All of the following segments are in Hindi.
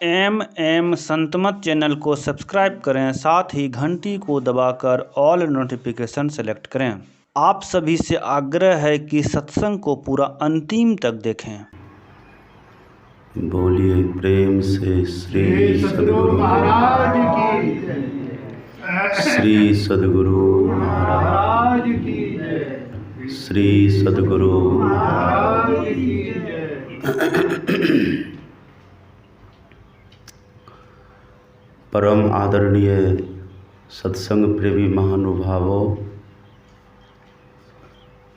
संतमत चैनल को सब्सक्राइब करें, साथ ही घंटी को दबाकर ऑल नोटिफिकेशन सेलेक्ट करें। आप सभी से आग्रह है कि सत्संग को पूरा अंतिम तक देखें। बोलिए प्रेम से श्री सद्गुरु महाराज की जय। श्री सद्गुरु महाराज की जय। श्री सद्गुरु महाराज की जय। परम आदरणीय सत्संग प्रेमी महानुभावों,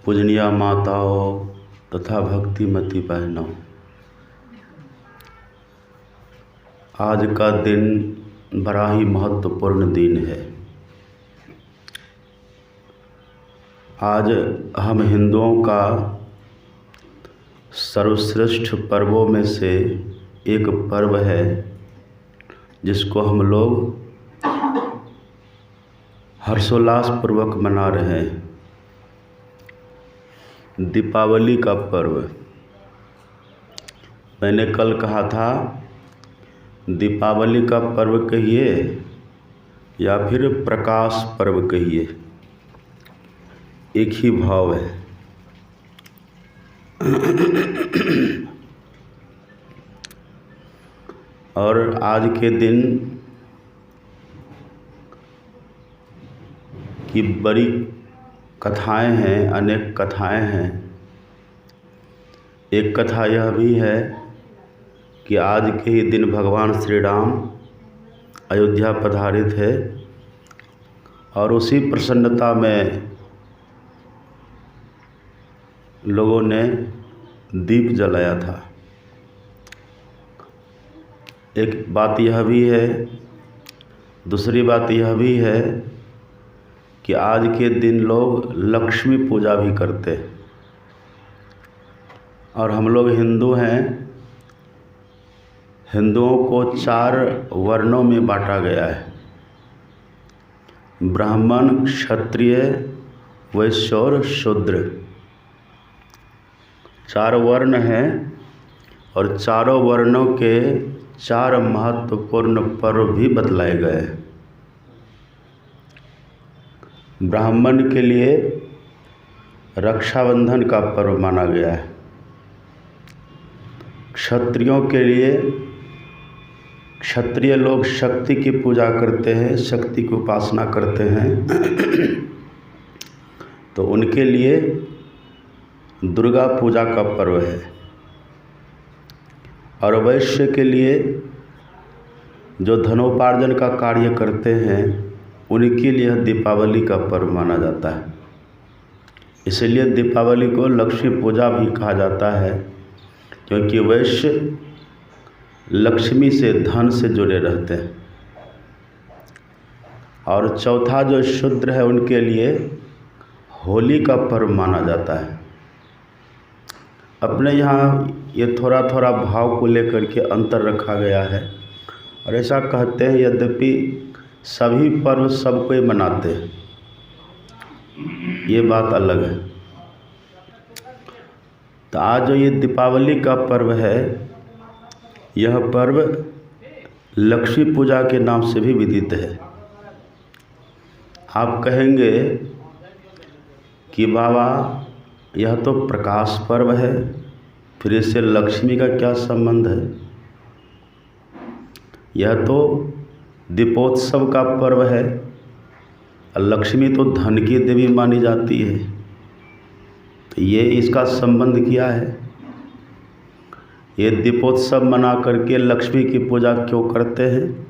पूजनीय माताओं तथा भक्तिमती बहनों, आज का दिन बड़ा ही महत्वपूर्ण दिन है। आज हम हिंदुओं का सर्वश्रेष्ठ पर्वों में से एक पर्व है, जिसको हम लोग हर्षोल्लास पूर्वक मना रहे हैं, दीपावली का पर्व। मैंने कल कहा था, दीपावली का पर्व कहिए या फिर प्रकाश पर्व कहिए, एक ही भाव है। और आज के दिन की बड़ी कथाएं हैं, अनेक कथाएं हैं। एक कथा यह भी है कि आज के ही दिन भगवान श्री राम अयोध्या पधारे थे और उसी प्रसन्नता में लोगों ने दीप जलाया था। एक बात यह भी है, दूसरी बात यह भी है कि आज के दिन लोग लक्ष्मी पूजा भी करते हैं। और हम लोग हिंदू हैं, हिंदुओं को 4 वर्णों में बांटा गया है। ब्राह्मण, क्षत्रिय, वैश्य और शूद्र, 4 वर्ण हैं। और चारों वर्णों के 4 महत्वपूर्ण पर्व भी बतलाए गए हैं। ब्राह्मण के लिए रक्षाबंधन का पर्व माना गया है। क्षत्रियों के लिए, क्षत्रिय लोग शक्ति की पूजा करते हैं, शक्ति की उपासना करते हैं, तो उनके लिए दुर्गा पूजा का पर्व है। और वैश्य के लिए, जो धनोपार्जन का कार्य करते हैं, उनके लिए दीपावली का पर्व माना जाता है। इसलिए दीपावली को लक्ष्मी पूजा भी कहा जाता है, क्योंकि वैश्य लक्ष्मी से, धन से जुड़े रहते हैं। और चौथा जो शूद्र है, उनके लिए होली का पर्व माना जाता है। अपने यहाँ ये थोड़ा थोड़ा भाव को लेकर के अंतर रखा गया है। और ऐसा कहते हैं, यद्यपि सभी पर्व सब कोई मनाते हैं, ये बात अलग है। तो आज जो ये दीपावली का पर्व है, यह पर्व लक्ष्मी पूजा के नाम से भी विदित है। आप कहेंगे कि बाबा, यह तो प्रकाश पर्व है, फिर इससे लक्ष्मी का क्या संबंध है? यह तो दीपोत्सव का पर्व है, और लक्ष्मी तो धन की देवी मानी जाती है, तो ये इसका संबंध क्या है? ये दीपोत्सव मना करके लक्ष्मी की पूजा क्यों करते हैं?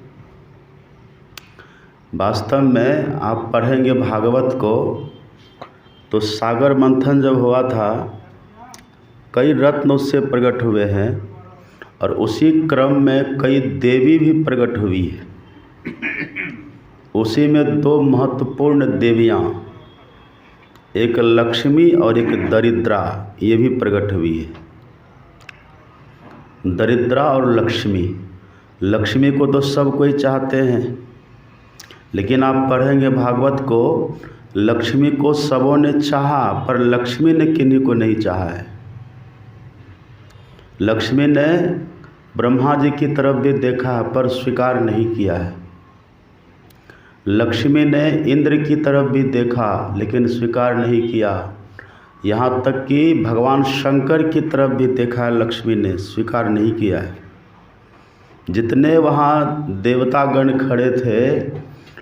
वास्तव में आप पढ़ेंगे भागवत को, तो सागर मंथन जब हुआ था, कई रत्न उससे प्रकट हुए हैं, और उसी क्रम में कई देवी भी प्रकट हुई है। उसी में 2 महत्वपूर्ण देवियाँ, एक लक्ष्मी और एक दरिद्रा, ये भी प्रकट हुई है। दरिद्रा और लक्ष्मी, लक्ष्मी को तो सब कोई चाहते हैं, लेकिन आप पढ़ेंगे भागवत को, लक्ष्मी को सबों ने चाहा, पर लक्ष्मी ने किन्हीं को नहीं चाहा है। लक्ष्मी ने ब्रह्मा जी की तरफ भी देखा पर स्वीकार नहीं किया है। लक्ष्मी ने इंद्र की तरफ भी देखा लेकिन स्वीकार नहीं किया। यहाँ तक कि भगवान शंकर की तरफ भी देखा लक्ष्मी ने, स्वीकार नहीं किया है। जितने वहाँ देवतागण खड़े थे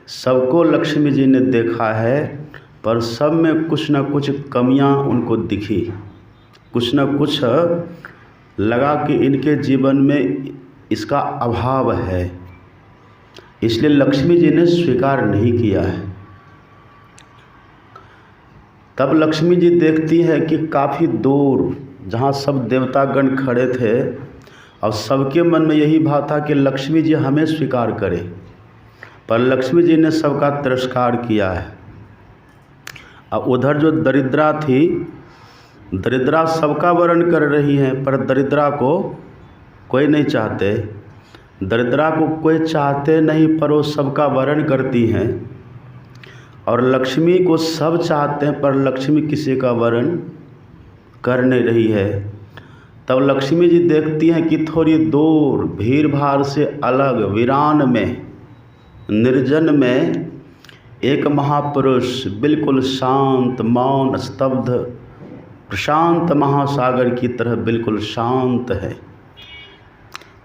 सबको लक्ष्मी जी ने देखा है, पर सब में कुछ न कुछ कमियां उनको दिखी, कुछ न कुछ लगा कि इनके जीवन में इसका अभाव है, इसलिए लक्ष्मी जी ने स्वीकार नहीं किया है। तब लक्ष्मी जी देखती है कि काफ़ी दूर जहाँ सब देवतागण खड़े थे और सबके मन में यही भाव था कि लक्ष्मी जी हमें स्वीकार करे, पर लक्ष्मी जी ने सबका तिरस्कार किया है। अब उधर जो दरिद्रा थी, दरिद्रा सबका वर्ण कर रही है पर दरिद्रा को कोई नहीं चाहते, दरिद्रा को कोई चाहते नहीं पर वो सबका वर्ण करती हैं। और लक्ष्मी को सब चाहते हैं पर लक्ष्मी किसी का वर्ण कर नहीं रही है। तब लक्ष्मी जी देखती हैं कि थोड़ी दूर भीड़ भाड़ से अलग वीरान में, निर्जन में एक महापुरुष बिल्कुल शांत, मौन, स्तब्ध, प्रशांत महासागर की तरह बिल्कुल शांत है।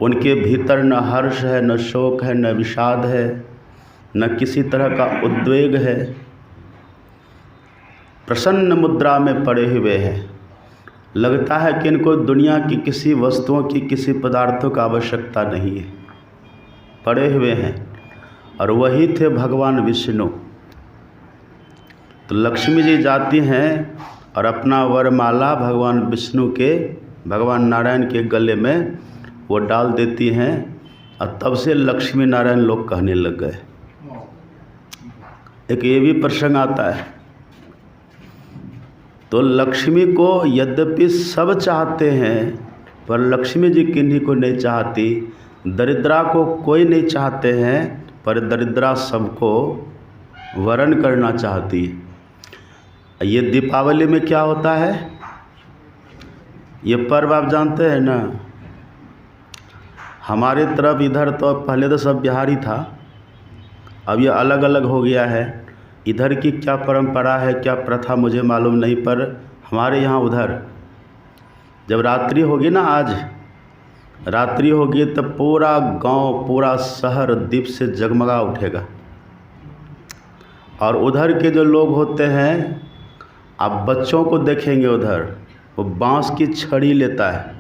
उनके भीतर न हर्ष है, न शोक है, न विषाद है, न किसी तरह का उद्वेग है। प्रसन्न मुद्रा में पड़े हुए हैं। लगता है कि इनको दुनिया की किसी वस्तुओं की, किसी पदार्थों का आवश्यकता नहीं है, पड़े हुए हैं। और वही थे भगवान विष्णु। तो लक्ष्मी जी जाती हैं और अपना वरमाला भगवान विष्णु के, भगवान नारायण के गले में वो डाल देती हैं और तब से लक्ष्मी नारायण लोग कहने लग गए। एक ये भी प्रसंग आता है। तो लक्ष्मी को यद्यपि सब चाहते हैं पर लक्ष्मी जी किन्हीं को नहीं चाहती। दरिद्रा को कोई नहीं चाहते हैं पर दरिद्रा सबको वरण करना चाहती है। ये दीपावली में क्या होता है, ये पर्व आप जानते हैं ना। हमारी तरफ इधर तो पहले तो सब बिहारी था, अब ये अलग अलग हो गया है। इधर की क्या परंपरा है, क्या प्रथा मुझे मालूम नहीं, पर हमारे यहाँ उधर जब रात्रि होगी ना, आज रात्रि होगी तो पूरा गांव, पूरा शहर दीप से जगमगा उठेगा। और उधर के जो लोग होते हैं, आप बच्चों को देखेंगे उधर, वो बांस की छड़ी लेता है।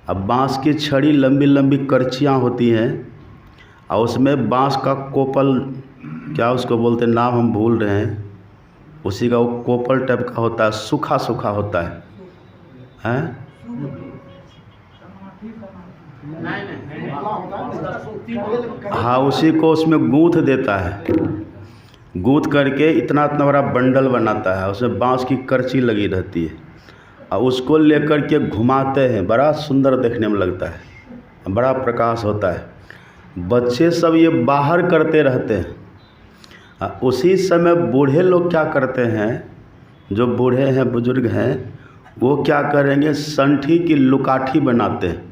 अब बांस की छड़ी लंबी लंबी करचियाँ होती हैं और उसमें बांस का कोपल, क्या उसको बोलते हैं, नाम हम भूल रहे हैं, उसी का वो कोपल टाइप का होता है, सूखा सूखा होता है हाँ, उसी को उसमें गूँथ देता है, गूँथ करके इतना इतना बड़ा बंडल बनाता है, उसमें बांस की करची लगी रहती है और उसको लेकर के घुमाते हैं। बड़ा सुंदर देखने में लगता है, बड़ा प्रकाश होता है। बच्चे सब ये बाहर करते रहते हैं। उसी समय बूढ़े लोग क्या करते हैं, जो बूढ़े हैं, बुजुर्ग हैं, वो क्या करेंगे, संठी की लुकाठी बनाते हैं।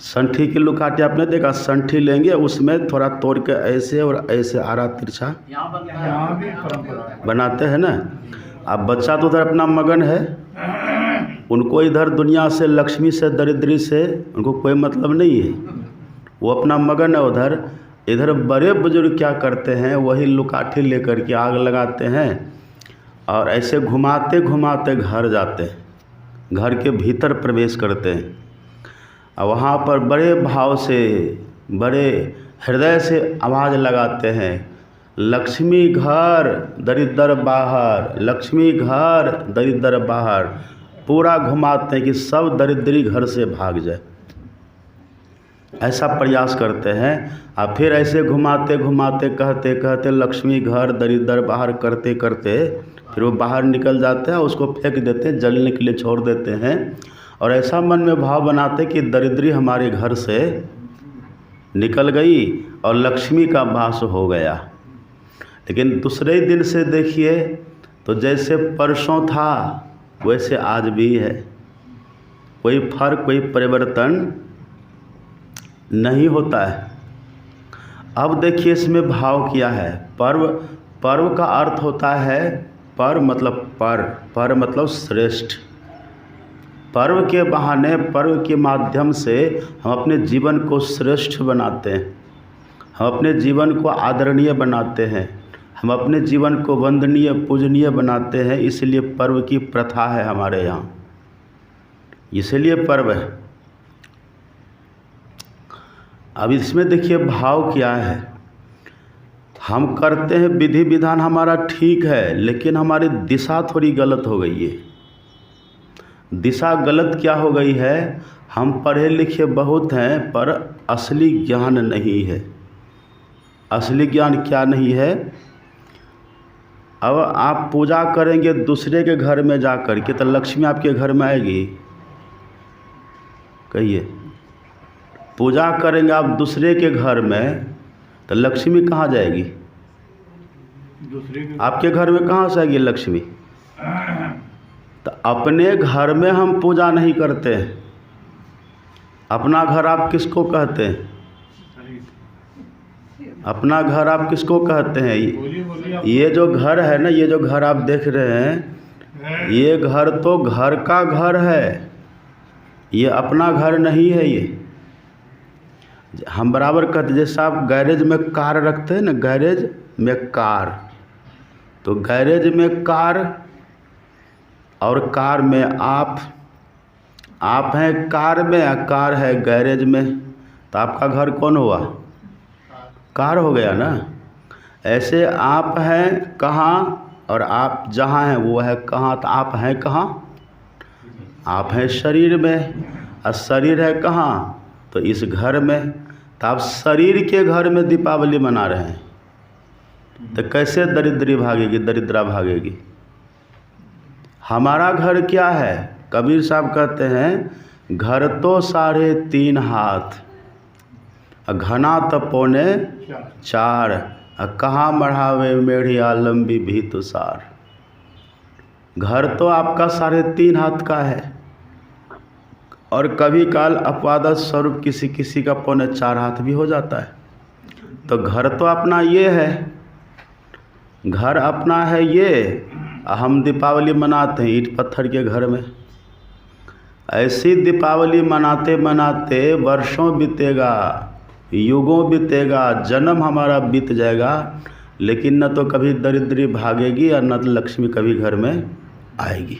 संठी की लुकाठी आपने देखा, संठी लेंगे, उसमें थोड़ा तोड़ के ऐसे और ऐसे आरा तिरछा बनाते हैं ना। अब बच्चा तो उधर अपना मगन है, उनको इधर दुनिया से, लक्ष्मी से, दरिद्री से उनको कोई मतलब नहीं है, वो अपना मगन है उधर। इधर बड़े बुजुर्ग क्या करते हैं, वही लुकाठी लेकर के आग लगाते हैं और ऐसे घुमाते घुमाते घर जाते हैं, घर के भीतर प्रवेश करते हैं। और वहाँ पर बड़े भाव से, बड़े हृदय से आवाज़ लगाते हैं, लक्ष्मी घर दरिद्र बाहर, लक्ष्मी घर दरिद्र बाहर। पूरा घुमाते हैं कि सब दरिद्री घर से भाग जाए, ऐसा प्रयास करते हैं। और फिर ऐसे घुमाते घुमाते, कहते कहते लक्ष्मी घर दरिद्र बाहर करते करते फिर वो बाहर निकल जाते हैं, उसको फेंक देते हैं, जलने के लिए छोड़ देते हैं। और ऐसा मन में भाव बनाते कि दरिद्री हमारे घर से निकल गई और लक्ष्मी का वास हो गया। लेकिन दूसरे दिन से देखिए तो जैसे परसों था वैसे आज भी है, कोई फर्क, कोई परिवर्तन नहीं होता है। अब देखिए इसमें भाव क्या है। पर्व, पर्व का अर्थ होता है पर मतलब श्रेष्ठ। पर्व के बहाने, पर्व के माध्यम से हम अपने जीवन को श्रेष्ठ बनाते हैं, हम अपने जीवन को आदरणीय बनाते हैं, हम अपने जीवन को वंदनीय पूजनीय बनाते हैं। इसलिए पर्व की प्रथा है हमारे यहाँ, इसलिए पर्व है। अब इसमें देखिए भाव क्या है। हम करते हैं विधि विधान हमारा ठीक है, लेकिन हमारी दिशा थोड़ी गलत हो गई है। दिशा गलत क्या हो गई है? हम पढ़े लिखे बहुत हैं पर असली ज्ञान नहीं है। असली ज्ञान क्या नहीं है? अब आप पूजा करेंगे दूसरे के घर में जा कर के, तो लक्ष्मी आपके घर में आएगी? कहिए। पूजा करेंगे आप दूसरे के घर में, तो लक्ष्मी कहाँ जाएगी? आपके घर में कहाँ से आएगी लक्ष्मी? तो अपने घर में हम पूजा नहीं करते हैं। अपना घर आप किसको कहते हैं? अपना घर आप किसको कहते हैं? ये जो घर है ना, ये जो घर आप देख रहे हैं, ये घर तो घर का घर है, ये अपना घर नहीं है। ये हम बराबर कहते, जैसे आप गैरेज में कार रखते हैं ना, गैरेज में कार, तो गैरेज में कार और कार में आप हैं कार में या कार है गैरेज में, तो आपका घर कौन हुआ? कार हो गया ना। ऐसे आप हैं कहाँ और आप जहाँ हैं वो है कहाँ? तो आप हैं कहाँ? आप हैं शरीर में, और शरीर है कहाँ? तो इस घर में। तो आप शरीर के घर में दीपावली मना रहे हैं, तो कैसे दरिद्री भागेगी, दरिद्रा भागेगी? हमारा घर क्या है? कबीर साहब कहते हैं, घर तो 3.5 हाथ, घना तो 4.25, कहाँ बढ़ावे मेढ़िया लंबी भी तुषार। घर तो आपका 3.5 हाथ का है, और कभी काल अपवाद स्वरूप किसी किसी का 4.25 हाथ भी हो जाता है। तो घर तो अपना ये है, घर अपना है ये। हम दीपावली मनाते हैं ईंट पत्थर के घर में। ऐसी दीपावली मनाते मनाते वर्षों बीतेगा, युगों बीतेगा, जन्म हमारा बीत जाएगा, लेकिन न तो कभी दरिद्री भागेगी और न तो लक्ष्मी कभी घर में आएगी।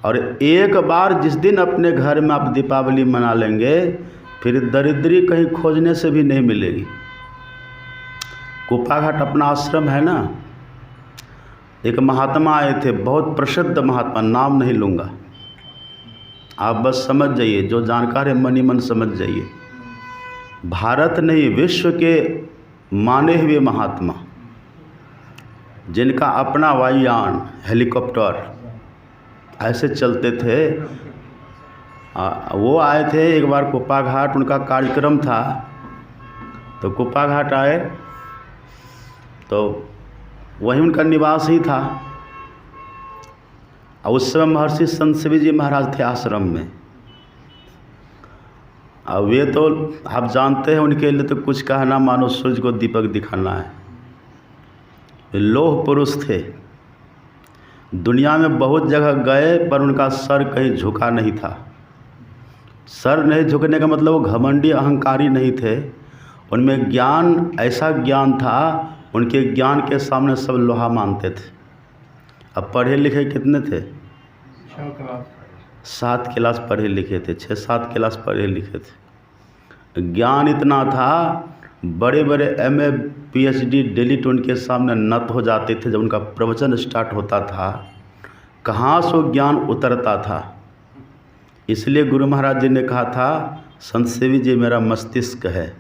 और एक बार जिस दिन अपने घर में आप दीपावली मना लेंगे, फिर दरिद्री कहीं खोजने से भी नहीं मिलेगी। कुप्पाघाट अपना आश्रम है ना, एक महात्मा आए थे, बहुत प्रसिद्ध महात्मा, नाम नहीं लूँगा, आप बस समझ जाइए, जो जानकार है मन ही मन समझ जाइए। भारत नहीं, विश्व के माने हुए महात्मा, जिनका अपना वायुयान, हेलीकॉप्टर ऐसे चलते थे। वो आए थे एक बार कुप्पाघाट, उनका कार्यक्रम था, तो कुप्पाघाट आए, तो वहीं उनका निवास ही था। और उस समय महर्षि संत शिवी जी महाराज थे आश्रम में। अब वे तो आप जानते हैं, उनके लिए तो कुछ कहना मानो सूरज को दीपक दिखाना है। वे लौह पुरुष थे, दुनिया में बहुत जगह गए पर उनका सर कहीं झुका नहीं था। सर नहीं झुकने का मतलब वो घमंडी अहंकारी नहीं थे, उनमें ज्ञान, ऐसा ज्ञान था, उनके ज्ञान के सामने सब लोहा मानते थे। अब पढ़े लिखे कितने थे? 7 क्लास पढ़े लिखे थे, 6-7 क्लास पढ़े लिखे थे। ज्ञान इतना था, बड़े बड़े MA PhD डिलीट उनके सामने नत हो जाते थे जब उनका प्रवचन स्टार्ट होता था। कहाँ से वो ज्ञान उतरता था। इसलिए गुरु महाराज जी ने कहा था, संत शिवी जी मेरा मस्तिष्क है।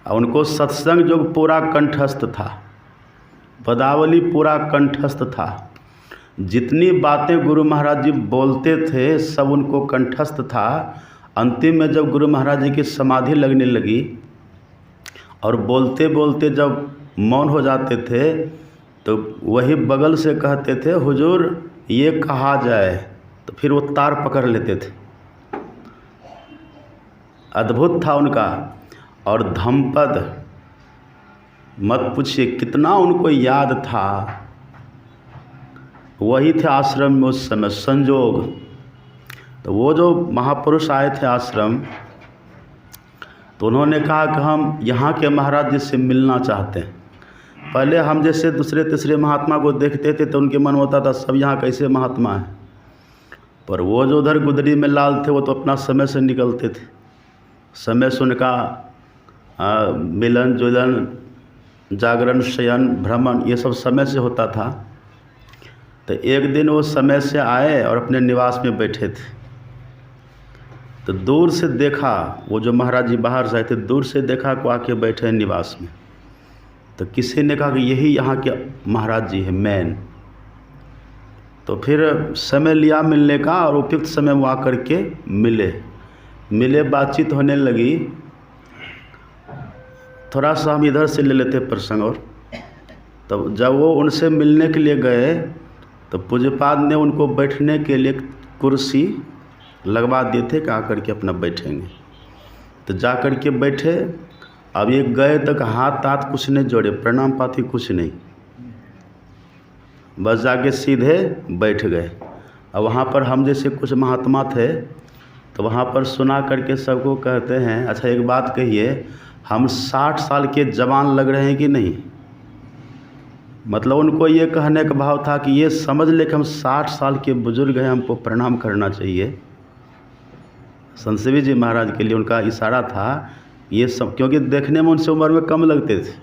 और उनको सत्संग जो पूरा कंठस्थ था, पदावली पूरा कंठस्थ था, जितनी बातें गुरु महाराज जी बोलते थे सब उनको कंठस्थ था। अंतिम में जब गुरु महाराज जी की समाधि लगने लगी और बोलते बोलते जब मौन हो जाते थे, तो वही बगल से कहते थे, हुजूर ये कहा जाए, तो फिर वो तार पकड़ लेते थे। अद्भुत था उनका। और धम्पद मत पूछिए कितना उनको याद था। वही थे आश्रम में उस समय संजोग। तो वो जो महापुरुष आए थे आश्रम, तो उन्होंने कहा कि हम यहाँ के महाराज जी से मिलना चाहते हैं। पहले हम जैसे दूसरे तीसरे महात्मा को देखते थे तो उनके मन होता था सब यहाँ कैसे महात्मा हैं, पर वो जो उधर गुदरी में लाल थे वो तो अपना समय से निकलते थे। समय से उनका मिलन जुलन जागरण शयन भ्रमण ये सब समय से होता था। तो एक दिन वो समय से आए और अपने निवास में बैठे थे। तो दूर से देखा, वो जो महाराज जी बाहर से आए थे, दूर से देखा को आके बैठे हैं निवास में। तो किसी ने कहा कि यही यहाँ के महाराज जी हैं मैन। तो फिर समय लिया मिलने का और उपयुक्त समय वो आकर के मिले, बातचीत होने लगी। थोड़ा सा हम इधर से ले लेते प्रसंग। और तब जब वो उनसे मिलने के लिए गए तो पूज्यपाद ने उनको बैठने के लिए कुर्सी लगवा दिए थे कि आकर के अपना बैठेंगे। तो जा कर के बैठे। अब ये गए तक हाथ तात कुछ नहीं जोड़े, प्रणाम पाती कुछ नहीं, बस जाके सीधे बैठ गए। अब वहाँ पर हम जैसे कुछ महात्मा थे तो वहाँ पर सुना करके सबको कहते हैं अच्छा एक बात कहिए, हम 60 साल के जवान लग रहे हैं कि नहीं। मतलब उनको ये कहने का भाव था कि ये समझ ले कि हम 60 साल के बुजुर्ग हैं, हमको प्रणाम करना चाहिए। संतसेवी जी महाराज के लिए उनका इशारा था ये सब, क्योंकि देखने में उनसे उम्र में कम लगते थे।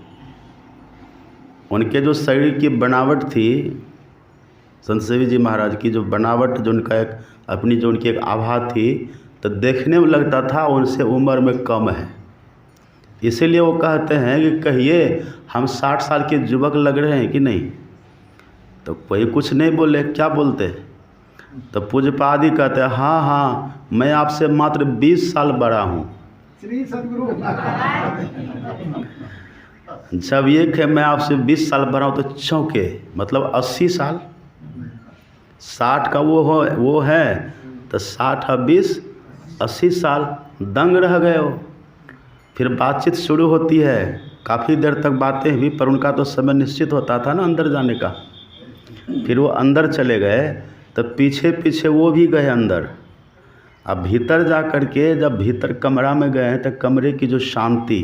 उनके जो शरीर की बनावट थी, संतसेवी जी महाराज की जो बनावट, जो उनका एक अपनी जो उनकी एक आभा थी, तो देखने में लगता था उनसे उम्र में कम है। इसीलिए वो कहते हैं कि कहिए हम 60 साल के युवक लग रहे हैं कि नहीं। तो कोई कुछ नहीं बोले, क्या बोलते। तो पूज्यपाद ही कहते हैं हाँ हाँ मैं आपसे मात्र 20 साल बड़ा हूँ। श्री सद्गुरु। जब ये कि मैं आपसे 20 साल बड़ा हूँ तो चौंके, मतलब 80 साल। 60 का वो है तो 60 और 20 80 साल। दंग रह गए हो। फिर बातचीत शुरू होती है, काफ़ी देर तक बातें हुई, पर उनका तो समय निश्चित होता था ना अंदर जाने का। फिर वो अंदर चले गए तो पीछे पीछे वो भी गए अंदर। अब भीतर जा कर के जब भीतर कमरा में गए तो कमरे की जो शांति,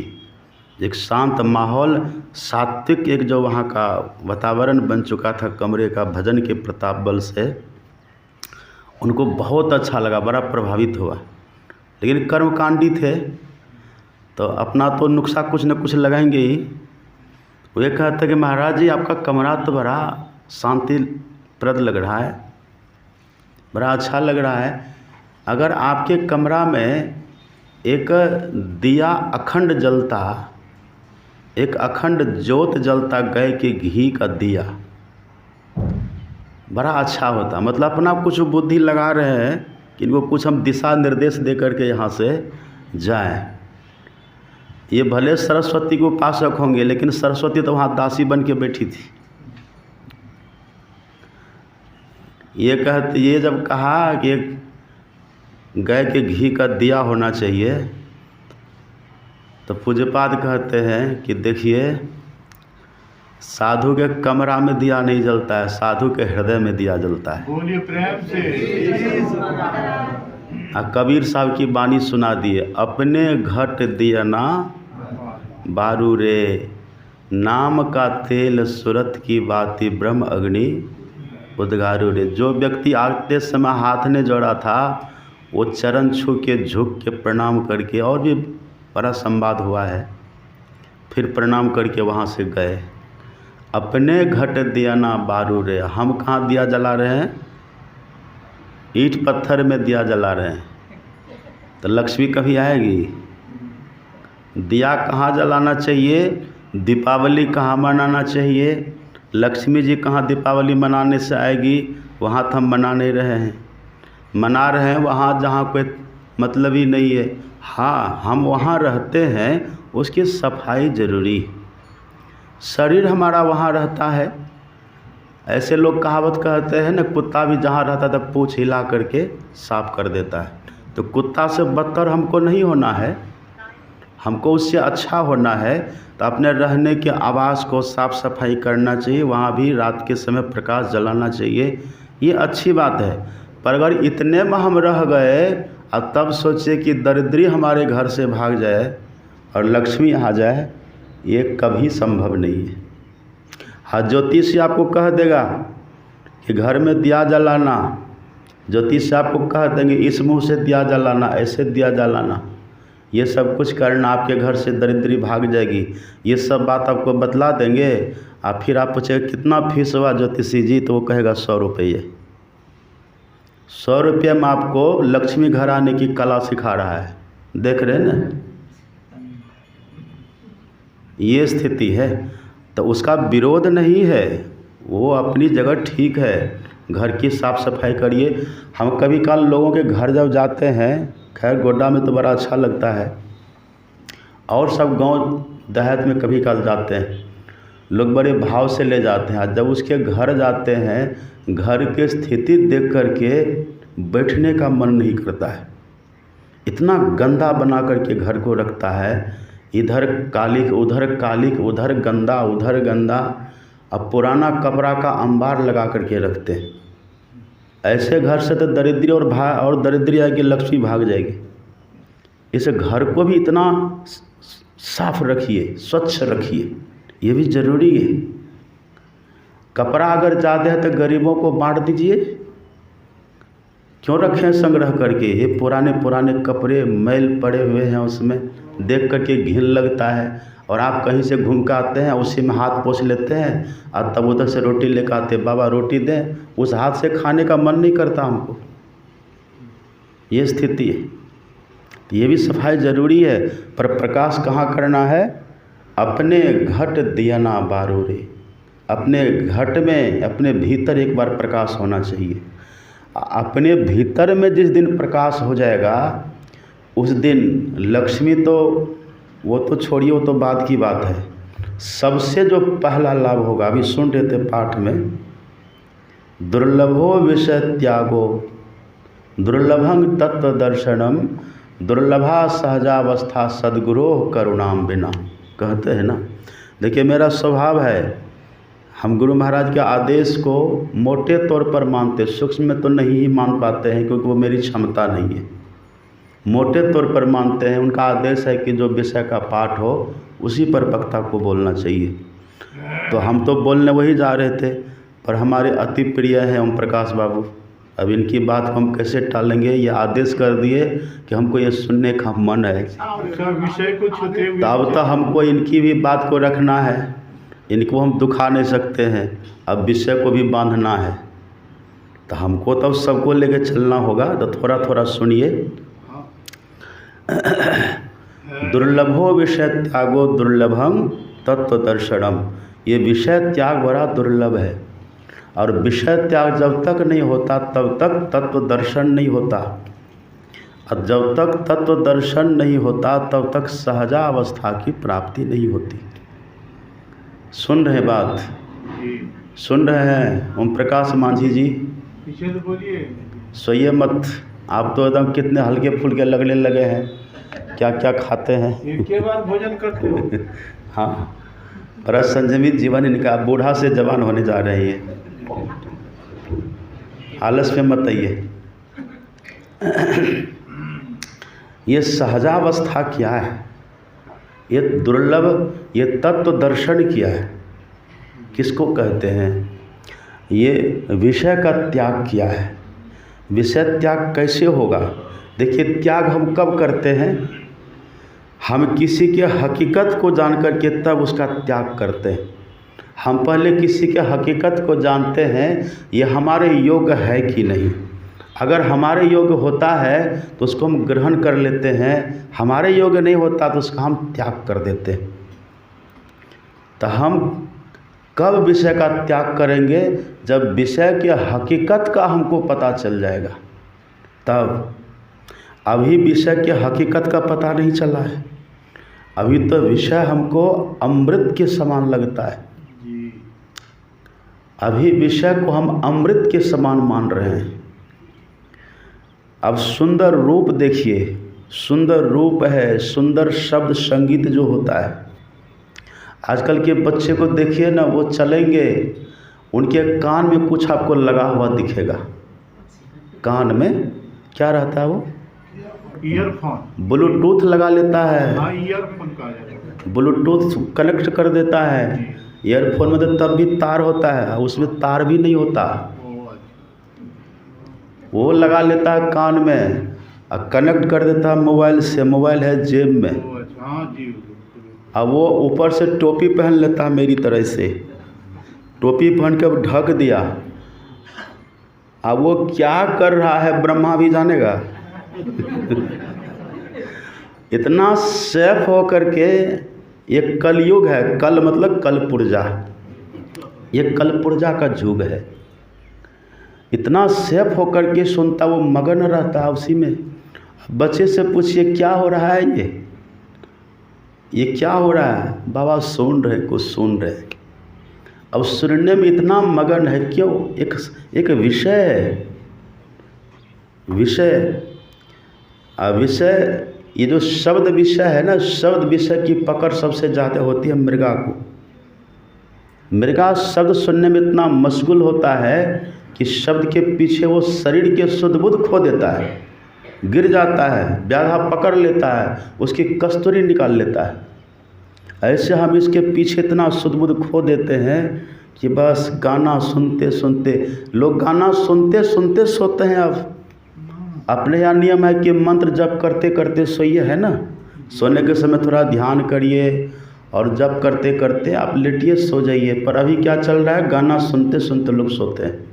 एक शांत माहौल, सात्विक एक जो वहाँ का वातावरण बन चुका था कमरे का भजन के प्रताप बल से, उनको बहुत अच्छा लगा, बड़ा प्रभावित हुआ। लेकिन कर्मकांडी थे तो अपना तो नुक्सा कुछ न कुछ लगाएंगे ही। वो ये कहते कि महाराज जी आपका कमरा तो बड़ा शांतिप्रद लग रहा है, बड़ा अच्छा लग रहा है। अगर आपके कमरा में एक दिया अखंड जलता, एक अखंड ज्योत जलता गाय के घी का दिया, बड़ा अच्छा होता। मतलब अपना कुछ बुद्धि लगा रहे हैं कि इनको कुछ हम दिशा निर्देश दे करके यहाँ से जाएं। ये भले सरस्वती को उपासक होंगे लेकिन सरस्वती तो वहाँ दासी बन के बैठी थी। ये जब कहा कि गाय के घी का दिया होना चाहिए तो पूज्यपाद कहते हैं कि देखिए साधु के कमरा में दिया नहीं जलता है, साधु के हृदय में दिया जलता है। बोलिए प्रेम से। कबीर साहब की वाणी सुना दिए, अपने घट दिया ना बारू रे, नाम का तेल सुरत की बाती ब्रह्म अग्नि उद्गारू रे। जो व्यक्ति आते समय हाथ ने जोड़ा था वो चरण छू के झुक के प्रणाम करके, और भी बड़ा संवाद हुआ है, फिर प्रणाम करके वहाँ से गए। अपने घट दिया ना बारू रे, हम कहाँ दिया जला रहे हैं, ईंट पत्थर में दिया जला रहे हैं, तो लक्ष्मी कभी आएगी। दिया कहाँ जलाना चाहिए, दीपावली कहाँ मनाना चाहिए, लक्ष्मी जी कहाँ दीपावली मनाने से आएगी, वहाँ तो हम मना नहीं रहे हैं। मना रहे हैं वहाँ जहाँ कोई मतलब ही नहीं है। हाँ हम वहाँ रहते हैं, उसकी सफाई ज़रूरी है, शरीर हमारा वहाँ रहता है। ऐसे लोग कहावत कहते हैं ना, कुत्ता भी जहाँ रहता था पूँछ हिला करके साफ कर देता है। तो कुत्ता से बदतर हमको नहीं होना है, हमको उससे अच्छा होना है। तो अपने रहने के आवास को साफ़ सफाई करना चाहिए, वहाँ भी रात के समय प्रकाश जलाना चाहिए, ये अच्छी बात है। पर अगर इतने में हम रह गए और तब सोचे कि दरिद्री हमारे घर से भाग जाए और लक्ष्मी आ जाए, ये कभी संभव नहीं है। हाँ, ज्योतिषी आपको कह देगा कि घर में दिया जलाना, ज्योतिष आपको कह देंगे इस मुंह से दिया जलाना, ऐसे दिया जलाना, ये सब कुछ करना, आपके घर से दरिद्री भाग जाएगी, ये सब बात आपको बतला देंगे। और फिर आप पूछेगा कितना फीस हुआ ज्योतिषी जी, तो वो कहेगा 100 रुपये। 100 रुपये में आपको लक्ष्मी घर आने की कला सिखा रहा है। देख रहे हैं ना, ये स्थिति है। तो उसका विरोध नहीं है, वो अपनी जगह ठीक है। घर की साफ़ सफाई करिए। हम कभी काल लोगों के घर जब जाते हैं, खैर गोड्डा में तो बड़ा अच्छा लगता है, और सब गांव देहात में कभी काल जाते हैं, लोग बड़े भाव से ले जाते हैं। जब उसके घर जाते हैं, घर की स्थिति देख करके बैठने का मन नहीं करता है। इतना गंदा बना करके घर को रखता है, इधर कालिक उधर गंदा उधर गंदा। अब पुराना कपड़ा का अंबार लगा करके रखते हैं। ऐसे घर से तो दरिद्री और दरिद्री आएगी, लक्ष्मी भाग जाएगी। इस घर को भी इतना साफ रखिए, स्वच्छ रखिए, ये भी ज़रूरी है। कपड़ा अगर ज़्यादा है तो गरीबों को बांट दीजिए, क्यों रखें संग्रह करके। ये पुराने कपड़े मैल पड़े हुए हैं, उसमें देख करके घिन लगता है। और आप कहीं से घूम कर आते हैं, उसी में हाथ पोंछ लेते हैं और तब उधर से रोटी लेकर आते, बाबा रोटी दें, उस हाथ से खाने का मन नहीं करता हमको। ये स्थिति है। ये भी सफाई ज़रूरी है, पर प्रकाश कहाँ करना है? अपने घट दिया ना बारो रे। अपने घट में, अपने भीतर एक बार प्रकाश होना चाहिए। अपने भीतर में जिस दिन प्रकाश हो जाएगा, उस दिन लक्ष्मी तो वो तो छोड़िए, वो तो बाद की बात है। सबसे जो पहला लाभ होगा, अभी सुन रहे थे पाठ में, दुर्लभो विषय त्यागो दुर्लभं तत्व दर्शनम दुर्लभा सहजावस्था सद्गुरो करुणाम बिना, कहते हैं ना। देखिए, मेरा स्वभाव है, हम गुरु महाराज के आदेश को मोटे तौर पर मानते, सूक्ष्म में तो नहीं ही मान पाते हैं, क्योंकि वो मेरी क्षमता नहीं है। मोटे तौर पर मानते हैं। उनका आदेश है कि जो विषय का पाठ हो उसी पर वक्ता को बोलना चाहिए। तो हम तो बोलने वही जा रहे थे, पर हमारे अति प्रिय हैं ओम प्रकाश बाबू। अब इनकी बात को हम कैसे टालेंगे? ये आदेश कर दिए कि हमको ये सुनने का मन है, विषय को छूते हुए तब तो हमको इनकी भी बात को रखना है। इनको हम दुखा नहीं सकते हैं, अब विषय को भी बांधना है, तो हमको तो सबको लेके चलना होगा। तो थोड़ा थोड़ा सुनिए। दुर्लभो विषय त्यागो दुर्लभम तत्व दर्शनम। ये विषय त्याग बड़ा दुर्लभ है, और विषय त्याग जब तक नहीं होता तब तक तत्व दर्शन नहीं होता, और जब तक तत्व दर्शन नहीं होता तब तक सहजा अवस्था की प्राप्ति नहीं होती। सुन रहे बात? सुन रहे हैं ओम प्रकाश मांझी जी? पीछे तो बोलिए। सोइए मत, आप तो एकदम कितने हल्के फुल्के लगने लगे हैं, क्या क्या खाते हैं। एक के बाद भोजन करते हो? हाँ, पर संयमित जीवन इनका, बूढ़ा से जवान होने जा रहे हैं। आलस में मत आइए। ये सहजावस्था क्या है? ये दुर्लभ, ये तत्व दर्शन क्या है? किसको कहते हैं? ये विषय का त्याग किया है। विषय त्याग कैसे होगा? देखिए, त्याग हम कब करते हैं? हम किसी के हकीकत को जान करके तब उसका त्याग करते हैं। हम पहले किसी के हकीकत को जानते हैं, ये हमारे योग्य है कि नहीं। अगर हमारे योग्य होता है तो उसको हम ग्रहण कर लेते हैं, हमारे योग्य नहीं होता तो उसका हम त्याग कर देते हैं। तो हम कब विषय का त्याग करेंगे? जब विषय की हकीकत का हमको पता चल जाएगा तब। अभी विषय की हकीकत का पता नहीं चला है, अभी तो विषय हमको अमृत के समान लगता है। अभी विषय को हम अमृत के समान मान रहे हैं। अब सुंदर रूप देखिए, सुंदर रूप है, सुंदर शब्द संगीत जो होता है। आजकल के बच्चे को देखिए ना, वो चलेंगे, उनके कान में कुछ आपको लगा हुआ दिखेगा। कान में क्या रहता है? वो ईयरफोन, ब्लूटूथ लगा लेता है। हाँ ईयरफोन कहा जाता है। ब्लूटूथ कनेक्ट कर देता है। ईयरफोन में तो तब भी तार होता है, उसमें तार भी नहीं होता। ओ, अच्छा। वो लगा लेता है कान में और कनेक्ट कर देता है मोबाइल से। मोबाइल है जेब में। ओ, अच्छा, हाँ जी। अब वो ऊपर से टोपी पहन लेता है मेरी तरह से। टोपी पहन के अब ढक दिया। अब वो क्या कर रहा है ब्रह्मा भी जानेगा। इतना सेफ हो करके, ये कलयुग है। कल मतलब कल पुर्जा, ये कल पुर्जा का युग है। इतना सेफ होकर के सुनता, वो मगन रहता है उसी में। बच्चे से पूछिए क्या हो रहा है, ये क्या हो रहा है? बाबा सुन रहे, कुछ सुन रहे। अब सुनने में इतना मगन है, क्यों? एक विषय है, विषय। विषय, ये जो शब्द विषय है ना, शब्द विषय की पकड़ सबसे ज़्यादा होती है मृगा को। मृगा शब्द सुनने में इतना मशगूल होता है कि शब्द के पीछे वो शरीर के शुद्ध बुद्ध खो देता है, गिर जाता है, व्याधा पकड़ लेता है, उसकी कस्तूरी निकाल लेता है। ऐसे हम इसके पीछे इतना शुद्ध बुद्ध खो देते हैं कि बस गाना सुनते सुनते, लोग गाना सुनते सुनते सोते हैं। अब अपने यहाँ नियम है कि मंत्र जप करते करते सोइए, है ना। सोने के समय थोड़ा ध्यान करिए और जप करते करते आप लेटिए, सो जाइए। पर अभी क्या चल रहा है, गाना सुनते सुनते लोग सोते हैं।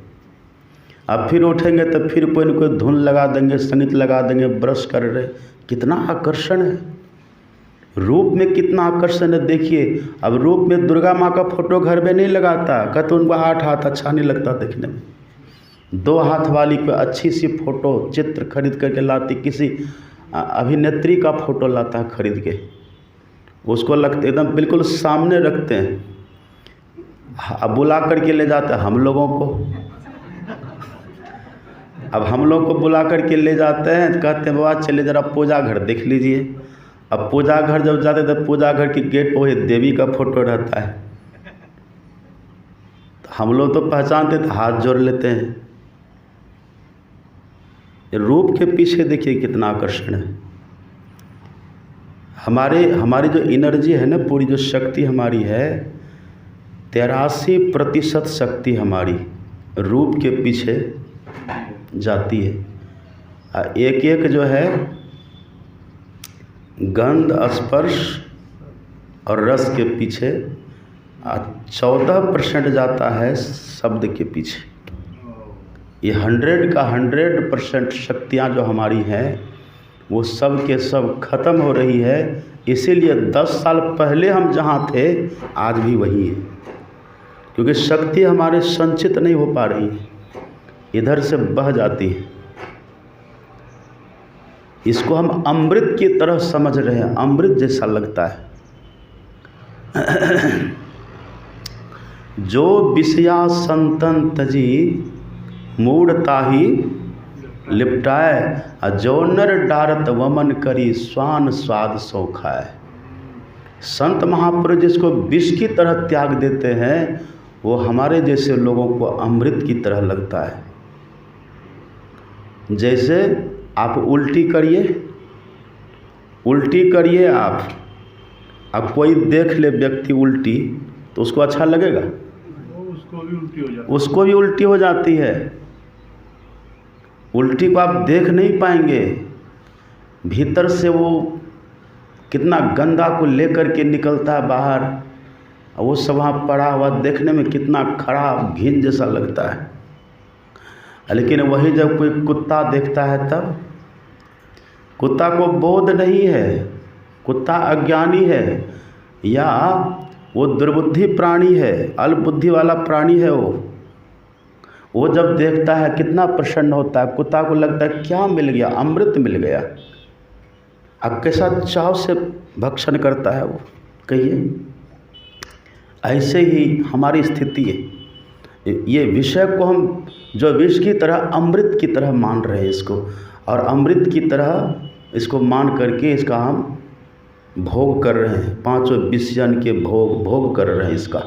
अब फिर उठेंगे तो फिर कोई न कोई धुन लगा देंगे, संगीत लगा देंगे, ब्रश कर रहे। कितना आकर्षण है, रूप में कितना आकर्षण है। देखिए, अब रूप में दुर्गा माँ का फोटो घर में नहीं लगाता, कहते उनको 8 हाथ अच्छा नहीं लगता देखने में। 2 हाथ वाली कोई अच्छी सी फोटो चित्र खरीद करके लाती, किसी अभिनेत्री का फोटो लाता है खरीद के, उसको लगते एकदम बिल्कुल सामने रखते हैं। अब बुला करके ले जाते हैं हम लोगों को। अब हम लोग को बुला करके ले जाते हैं, कहते हैं बाबा चले ज़रा पूजा घर देख लीजिए। अब पूजा घर जब जाते तो पूजा घर की गेट पर वही देवी का फोटो रहता है। तो हम लोग तो पहचानते तो हाथ जोड़ लेते हैं। रूप के पीछे देखिए कितना आकर्षण है। हमारी जो एनर्जी है ना, पूरी जो शक्ति हमारी है, 83% शक्ति हमारी रूप के पीछे जाती है। एक एक जो है गंध, स्पर्श और रस के पीछे, 14% जाता है शब्द के पीछे। ये 100 का 100% शक्तियाँ जो हमारी हैं वो सब के सब खत्म हो रही है। इसीलिए 10 साल पहले हम जहाँ थे आज भी वही है, क्योंकि शक्ति हमारे संचित नहीं हो पा रही है, इधर से बह जाती है। इसको हम अमृत की तरह समझ रहे हैं, अमृत जैसा लगता है। जो विषया संतन तजी मूढ़ताही लिपटाए, जो नर डारत वमन करी स्वान स्वाद सो खाए। संत महापुरुष जिसको विष की तरह त्याग देते हैं, वो हमारे जैसे लोगों को अमृत की तरह लगता है। जैसे आप उल्टी करिए आप, अब कोई देख ले व्यक्ति उल्टी तो उसको अच्छा लगेगा? उसको भी उल्टी हो जाती है। उल्टी को आप देख नहीं पाएंगे, भीतर से वो कितना गंदा को लेकर के निकलता है बाहर, और वो सब वहाँ पड़ा हुआ देखने में कितना खराब घिन जैसा लगता है। लेकिन वही जब कोई कुत्ता देखता है, तब कुत्ता को बोध नहीं है, कुत्ता अज्ञानी है, या वो दुर्बुद्धि प्राणी है, अल्पबुद्धि वाला प्राणी है। वो जब देखता है कितना प्रसन्न होता है। कुत्ता को लगता है क्या मिल गया, अमृत मिल गया। अब कैसा चाव से भक्षण करता है वो, कहिए। ऐसे ही हमारी स्थिति है। ये विषय को हम जो विष की तरह अमृत की तरह मान रहे हैं इसको, और अमृत की तरह इसको मान करके इसका हम भोग कर रहे हैं, पांचों विषयन के भोग कर रहे हैं इसका।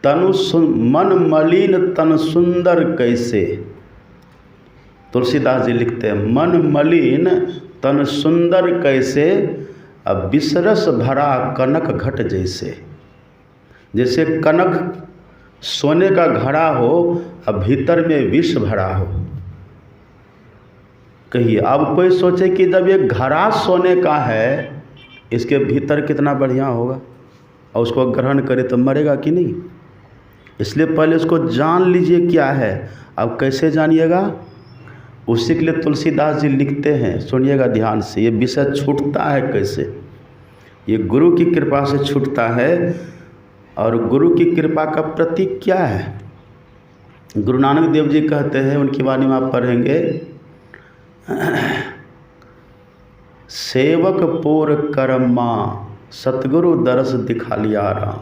मन मलिन तन सुंदर कैसे, तुलसीदास जी लिखते हैं, मन मलिन तन सुंदर कैसे, अब विषरस भरा कनक घट जैसे। जैसे कनक सोने का घड़ा हो, अब भीतर में विष भरा हो। कहिए, अब कोई सोचे कि जब ये घड़ा सोने का है, इसके भीतर कितना बढ़िया होगा, और उसको ग्रहण करे तो मरेगा कि नहीं। इसलिए पहले उसको जान लीजिए क्या है। अब कैसे जानिएगा, उसी के लिए तुलसीदास जी लिखते हैं, सुनिएगा ध्यान से। ये विषय छूटता है कैसे, ये गुरु की कृपा से छूटता है। और गुरु की कृपा का प्रतीक क्या है, गुरु नानक देव जी कहते हैं, उनकी वाणी में आप पढ़ेंगे, सेवक पोर कर्मा सतगुरु दरस दिखा लिया राम।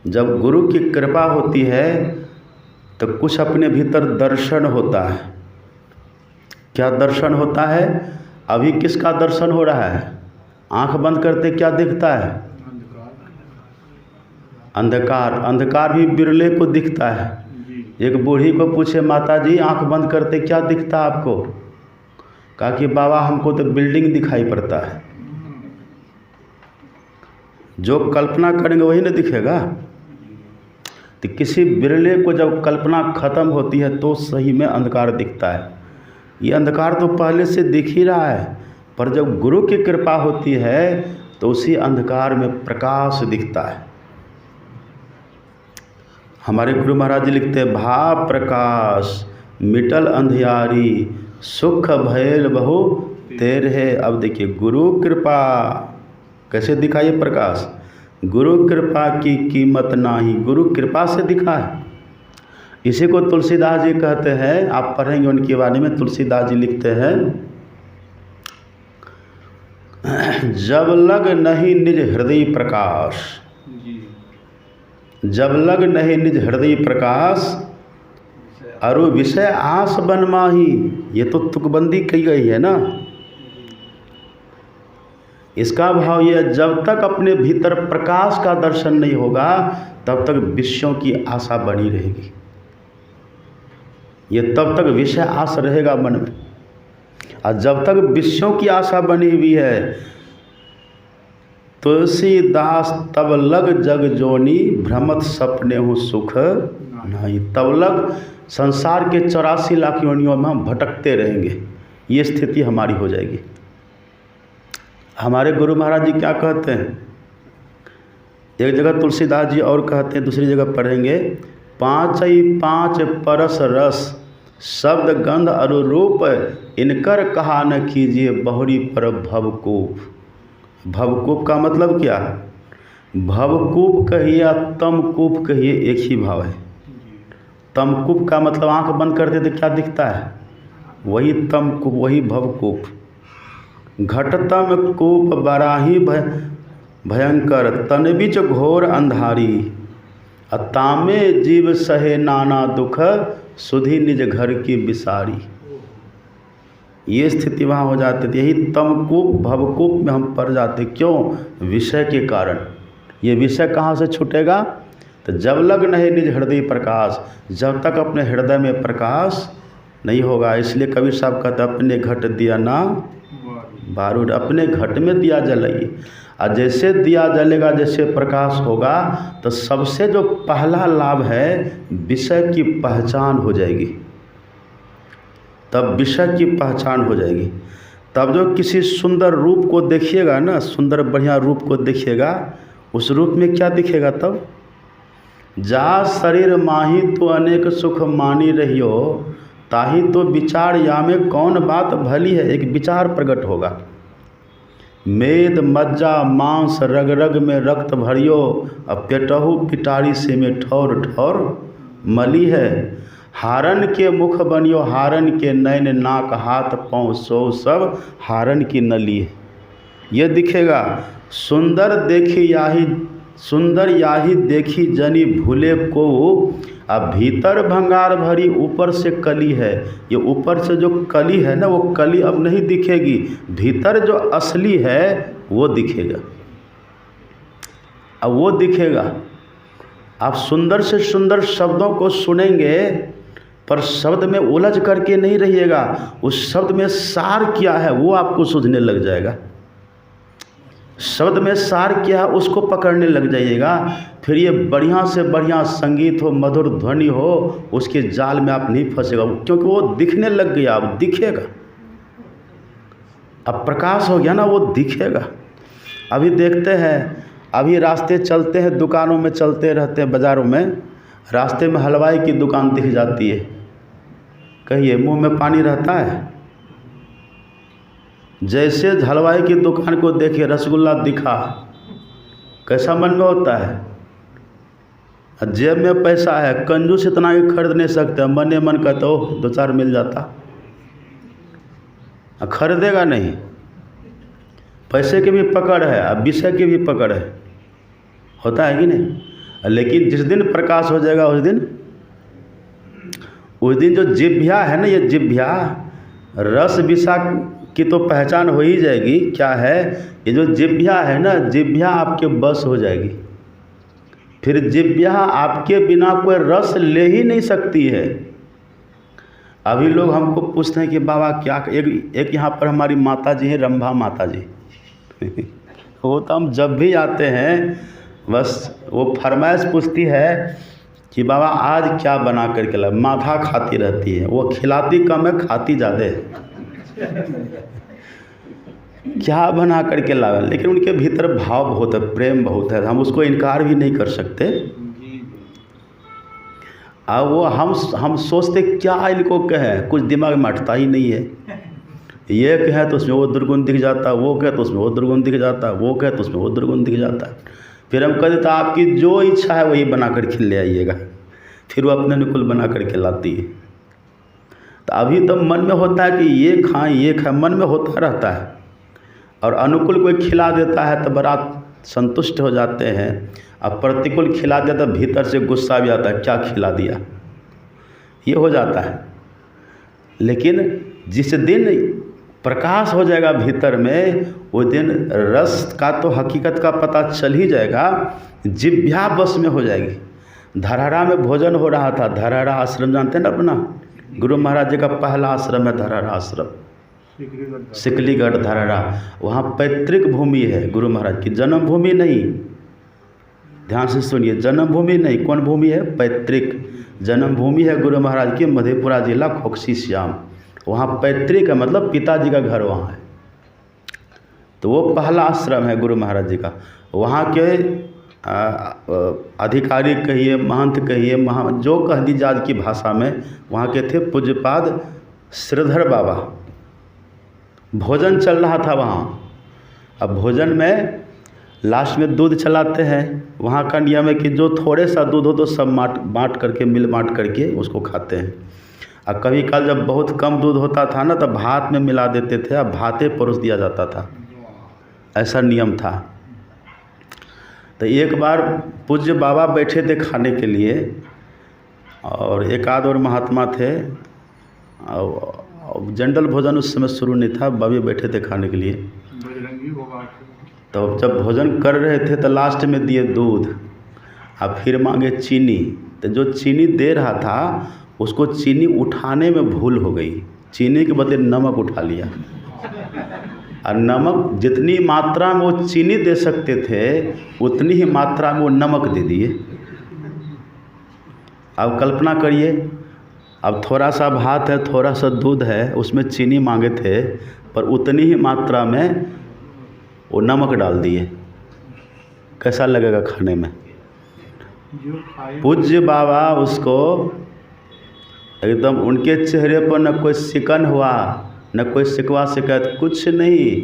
जब गुरु की कृपा होती है तो कुछ अपने भीतर दर्शन होता है। क्या दर्शन होता है, अभी किसका दर्शन हो रहा है, आंख बंद करते क्या दिखता है, अंधकार। अंधकार भी बिरले को दिखता है। एक बूढ़ी को पूछे, माता जी आंख बंद करते क्या दिखता है आपको, कहा कि बाबा हमको तो बिल्डिंग दिखाई पड़ता है। जो कल्पना करेंगे वही ना दिखेगा। तो किसी बिरले को जब कल्पना खत्म होती है तो सही में अंधकार दिखता है। ये अंधकार तो पहले से दिख ही रहा है, पर जब गुरु की कृपा होती है तो उसी अंधकार में प्रकाश दिखता है। हमारे गुरु महाराज जी लिखते हैं, भाव प्रकाश मिटल अंधियारी, सुख भयल बहु तेरे। अब देखिए, गुरु कृपा कैसे दिखा ये प्रकाश, गुरु कृपा की कीमत नाही, गुरु कृपा से दिखा है। इसी को तुलसीदास जी कहते हैं, आप पढ़ेंगे उनकी वाणी में, तुलसीदास जी लिखते हैं, जब लग नहीं निज हृदय प्रकाश, जब लग नहीं निज हृदय प्रकाश, अरु विषय आस बन माही। ये तो तुकबंदी की गई है ना। इसका भाव ये, जब तक अपने भीतर प्रकाश का दर्शन नहीं होगा तब तक विषयों की आशा बनी रहेगी। ये तब तक विषय आस रहेगा मन में, और जब तक विषयों की आशा बनी हुई है, तुलसीदास तब लग जग जोनी, भ्रमत सपने हो सुख नहीं। तब लग संसार के 84 लाख योनियों में हम भटकते रहेंगे, ये स्थिति हमारी हो जाएगी। हमारे गुरु महाराज जी क्या कहते हैं, एक जगह तुलसीदास जी और कहते हैं, दूसरी जगह पढ़ेंगे, पाँच ही पाँच परस रस, शब्द गंध अनुरूप, इनकर कहा न कीजिए बहुरी पर भवकूप। भवकूप का मतलब क्या है, भवकूप कहिए या तमकूप कहिए, एक ही भाव है। तमकूप का मतलब आंख बंद करते तो क्या दिखता है, वही तमकूप, वही भवकूप। घटतम कूप बराही भयंकर, तन बीच घोर अंधारी, अतामे जीव सहे नाना दुख, सुधी निज घर की बिसारी। ये स्थिति वहाँ हो जाती थी। यही तमकूप भवकूप में हम पड़ जाते। क्यों, विषय के कारण। ये विषय कहाँ से छूटेगा, तो जब लग नहीं निज हृदय प्रकाश, जब तक अपने हृदय में प्रकाश नहीं होगा। इसलिए कबीर साहब कहते, अपने घट दिया ना बारूद, अपने घट में दिया जलाइए। और जैसे दिया जलेगा, जैसे प्रकाश होगा, तो सबसे जो पहला लाभ है, विषय की पहचान हो जाएगी। तब विषय की पहचान हो जाएगी। तब जो किसी सुंदर रूप को देखिएगा ना, सुंदर बढ़िया रूप को देखिएगा, उस रूप में क्या दिखेगा, तब जा शरीर माही तो अनेक सुख मानी रहियो, ताही तो विचार या में कौन बात भली है। एक विचार प्रकट होगा। मेद मज्जा मांस रग रग में रक्त भरियो, अब पेटहु पिटारी से में ठौर ठौर मली है। हारन के मुख बनियो, हारन के नैन नाक हाथ पाँव सो सब हारन की नली है। ये दिखेगा। सुंदर देखी याही, सुंदर याही देखी जनी भूले को, अब भीतर भंगार भरी ऊपर से कली है। ये ऊपर से जो कली है ना, वो कली अब नहीं दिखेगी, भीतर जो असली है वो दिखेगा। अब वो दिखेगा। आप सुंदर से सुंदर शब्दों को सुनेंगे, पर शब्द में उलझ करके नहीं रहिएगा। उस शब्द में सार क्या है वो आपको सूझने लग जाएगा। शब्द में सार क्या है उसको पकड़ने लग जाइएगा। फिर ये बढ़िया से बढ़िया संगीत हो, मधुर ध्वनि हो, उसके जाल में आप नहीं फंसेगा, क्योंकि वो दिखने लग गया। अब दिखेगा, अब प्रकाश हो गया ना, वो दिखेगा। अभी देखते हैं, अभी रास्ते चलते हैं, दुकानों में चलते रहते हैं, बाज़ारों में, रास्ते में हलवाई की दुकान दिख जाती है, कहिए मुंह में पानी रहता है। जैसे हलवाई की दुकान को देखे, रसगुल्ला दिखा, कैसा मन में होता है। जेब में पैसा है, कंजूस इतना ही खरीद नहीं सकते, मन ही मन कहते हो 2-4 मिल जाता, खरीदेगा नहीं। पैसे की भी पकड़ है, अब विषय की भी पकड़ है, होता है कि नहीं। लेकिन जिस दिन प्रकाश हो जाएगा उस दिन जो जिभ्या है ना, ये जिभ्या रस विषा की तो पहचान हो ही जाएगी। क्या है ये जो जिभ्या है ना, जिभ्या आपके बस हो जाएगी। फिर जिभ्या आपके बिना कोई रस ले ही नहीं सकती है। अभी लोग हमको पूछते हैं कि बाबा क्या, एक यहाँ पर हमारी माता जी हैं, रंभा माता जी वो तो हम जब भी आते हैं बस वो फरमाइश पूछती है कि बाबा आज क्या बना कर के ला। माथा खाती रहती है, वो खिलाती कम है, खाती ज़्यादा है। क्या बना कर के लावे, लेकिन उनके भीतर भाव बहुत है, प्रेम बहुत है, हम उसको इनकार भी नहीं कर सकते। अब वो हम सोचते क्या इनको कहें, कुछ दिमाग में अटता ही नहीं है। ये कहे तो उसमें वो दुर्गुण दिख जाता है, वो कहे तो उसमें वो दुर्गुण दिख जाता है, वो कहे तो उसमें वो दुर्गुण दिख जाता है। फिर हम कहते तो आपकी जो इच्छा है वही बना कर के ले आइएगा। फिर वो अपने अनुकूल बना कर के लाती है। तो अभी तो मन में होता है कि ये खाएं ये खाएं, मन में होता रहता है, और अनुकूल कोई खिला देता है तो बड़ा संतुष्ट हो जाते हैं। अब प्रतिकूल खिला देता है, भीतर से गुस्सा भी आता है, क्या खिला दिया, ये हो जाता है। लेकिन जिस दिन प्रकाश हो जाएगा भीतर में, वो दिन रस का तो हकीकत का पता चल ही जाएगा, जिभ्या बस में हो जाएगी। धरारा में भोजन हो रहा था, धरारा आश्रम जानते हैं ना अपना, गुरु महाराज जी का पहला आश्रम है धरारा आश्रम, सिकलीगढ़ धरारा। वहाँ पैतृक भूमि है गुरु महाराज की, जन्मभूमि नहीं। ध्यान से सुनिए, जन्मभूमि नहीं, कौन भूमि है, पैतृक जन्मभूमि है गुरु महाराज की, मधेपुरा जिला खोकसी श्याम। वहाँ पैतृक है, मतलब पिताजी का घर वहाँ है। तो वो पहला आश्रम है गुरु महाराज जी का। वहाँ के अधिकारी कहिए, महंत कहिए, जो कह दीजिए आज की भाषा में, वहाँ के थे पूज्यपाद श्रीधर बाबा। भोजन चल रहा था वहाँ। अब भोजन में लास्ट में दूध चलाते हैं। वहाँ का नियम है कि जो थोड़े सा दूध हो तो सब बाँट करके, मिल बाँट करके उसको खाते हैं। और कभी कल जब बहुत कम दूध होता था ना, तब भात में मिला देते थे, अब भाते परोस दिया जाता था, ऐसा नियम था। तो एक बार पूज्य बाबा बैठे थे खाने के लिए, और एक आध और महात्मा थे, और जनरल भोजन उस समय शुरू नहीं था, बाबे बैठे थे खाने के लिए। तो जब भोजन कर रहे थे तो लास्ट में दिए दूध, अब फिर मांगे चीनी। तो जो चीनी दे रहा था उसको चीनी उठाने में भूल हो गई, चीनी के बदले नमक उठा लिया। और नमक जितनी मात्रा में वो चीनी दे सकते थे उतनी ही मात्रा में वो नमक दे दिए। अब कल्पना करिए, अब थोड़ा सा भात है, थोड़ा सा दूध है, उसमें चीनी मांगे थे, पर उतनी ही मात्रा में वो नमक डाल दिए। कैसा लगेगा खाने में। पूज्य बाबा उसको एकदम, उनके चेहरे पर न कोई सिकन हुआ, न कोई शिकवा शिकायत, कुछ नहीं।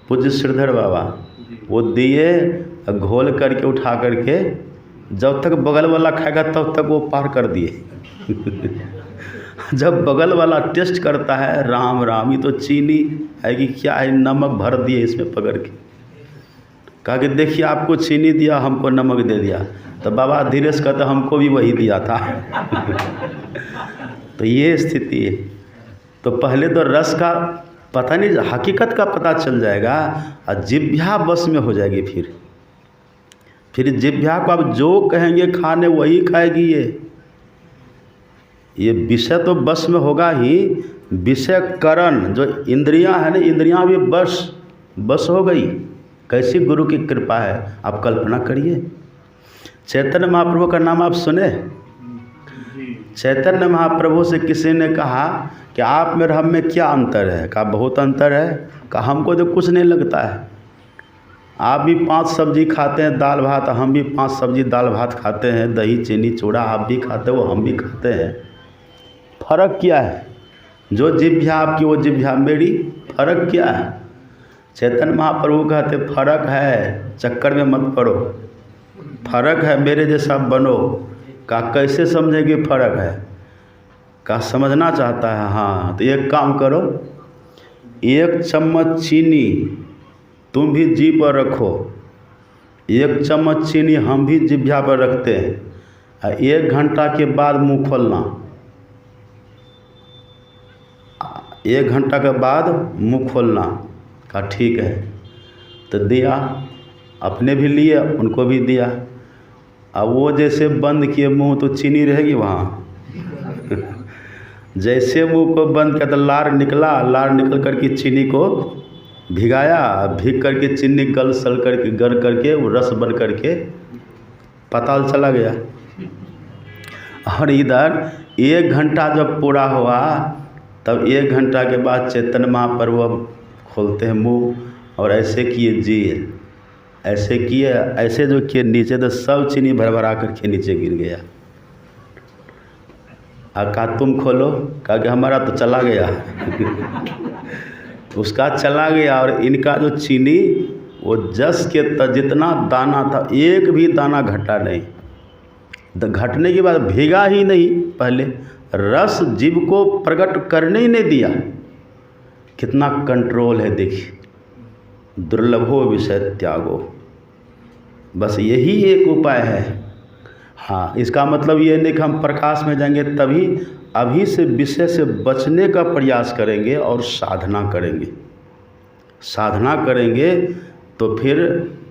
पूज्य श्रीधर बाबा वो दिए, घोल करके उठा करके, जब तक बगल वाला खाएगा तब तक वो पार कर दिए। जब बगल वाला टेस्ट करता है, राम राम, ये तो चीनी है कि क्या है, नमक भर दिए इसमें पकड़ के। कहा कि देखिए आपको चीनी दिया, हमको नमक दे दिया। तो बाबा धीरेश कहते हमको भी वही दिया था। तो ये स्थिति है। तो पहले तो रस का पता नहीं, हकीकत का पता चल जाएगा और जिह्वा बस में हो जाएगी। फिर जिह्वा को आप जो कहेंगे खाने वही खाएगी। ये विषय तो बस में होगा ही, विषय करण जो इंद्रियां है ना, इंद्रियां भी बस हो गई। कैसी गुरु की कृपा है, आप कल्पना करिए। चैतन्य महाप्रभु का नाम आप सुने? चैतन्य महाप्रभु से किसी ने कहा कि आप में हम में क्या अंतर है? कहा बहुत अंतर है। कहा हमको तो कुछ नहीं लगता है। आप भी 5 सब्जी खाते हैं दाल भात, हम भी 5 सब्जी दाल भात खाते हैं, दही चीनी चूड़ा आप भी खाते हो, हम भी खाते हैं। फर्क क्या है? जो जिह्वा आपकी वो जिह्वा मेरी, फर्क क्या है? चैतन्य महाप्रभु कहते फर्क है, चक्कर में मत पड़ो, फर्क है, मेरे जैसा बनो। कहा कैसे समझेंगे फर्क है? कहा समझना चाहता है, हाँ तो एक काम करो, 1 चम्मच चीनी तुम भी जीभ पर रखो, 1 चम्मच चीनी हम भी जिह्वा पर रखते हैं, 1 घंटा के बाद मुंह खोलना, 1 घंटा के बाद मुंह खोलना। कहा ठीक है। तो दिया, अपने भी लिए, उनको भी दिया। अब वो जैसे बंद किए मुंह तो चीनी रहेगी वहाँ। जैसे मुंह को बंद किया तो लार निकला, लार निकल कर के चीनी को भिगाया, भीग करके चीनी गल करके वो रस बन करके पाताल चला गया। और इधर 1 घंटा जब पूरा हुआ तब 1 घंटा के बाद चैतन्य महाप्रभु खोलते हैं मुंह और ऐसे किए जी, ऐसे किए, ऐसे जो किए नीचे तो सब चीनी भरभरा करके नीचे गिर गया। कहा तुम खोलो। कहा कि हमारा तो चला गया। उसका चला गया और इनका जो चीनी वो जस के जितना दाना था एक भी दाना घटा नहीं। घटने के बाद भीगा ही नहीं, पहले रस जीव को प्रकट करने ही नहीं दिया। कितना कंट्रोल है देखिए। दुर्लभो विषय त्यागो, बस यही एक उपाय है। हाँ, इसका मतलब ये नहीं कि हम प्रकाश में जाएंगे तभी, अभी से विषय से बचने का प्रयास करेंगे और साधना करेंगे। साधना करेंगे तो फिर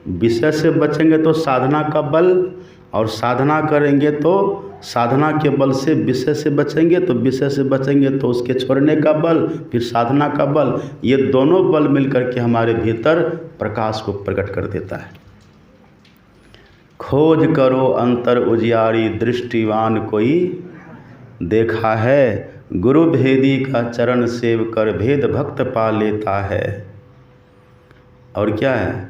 विषय से बचेंगे तो साधना का बल, और साधना करेंगे तो साधना के बल से विषय से बचेंगे, तो विषय से बचेंगे तो उसके छोड़ने का बल, फिर साधना का बल। ये दोनों बल मिलकर के हमारे भीतर प्रकाश को प्रकट कर देता है। खोज करो अंतर उजियारी, दृष्टिवान कोई देखा है, गुरु भेदी का चरण सेव कर भेद भक्त पा लेता है। और क्या है?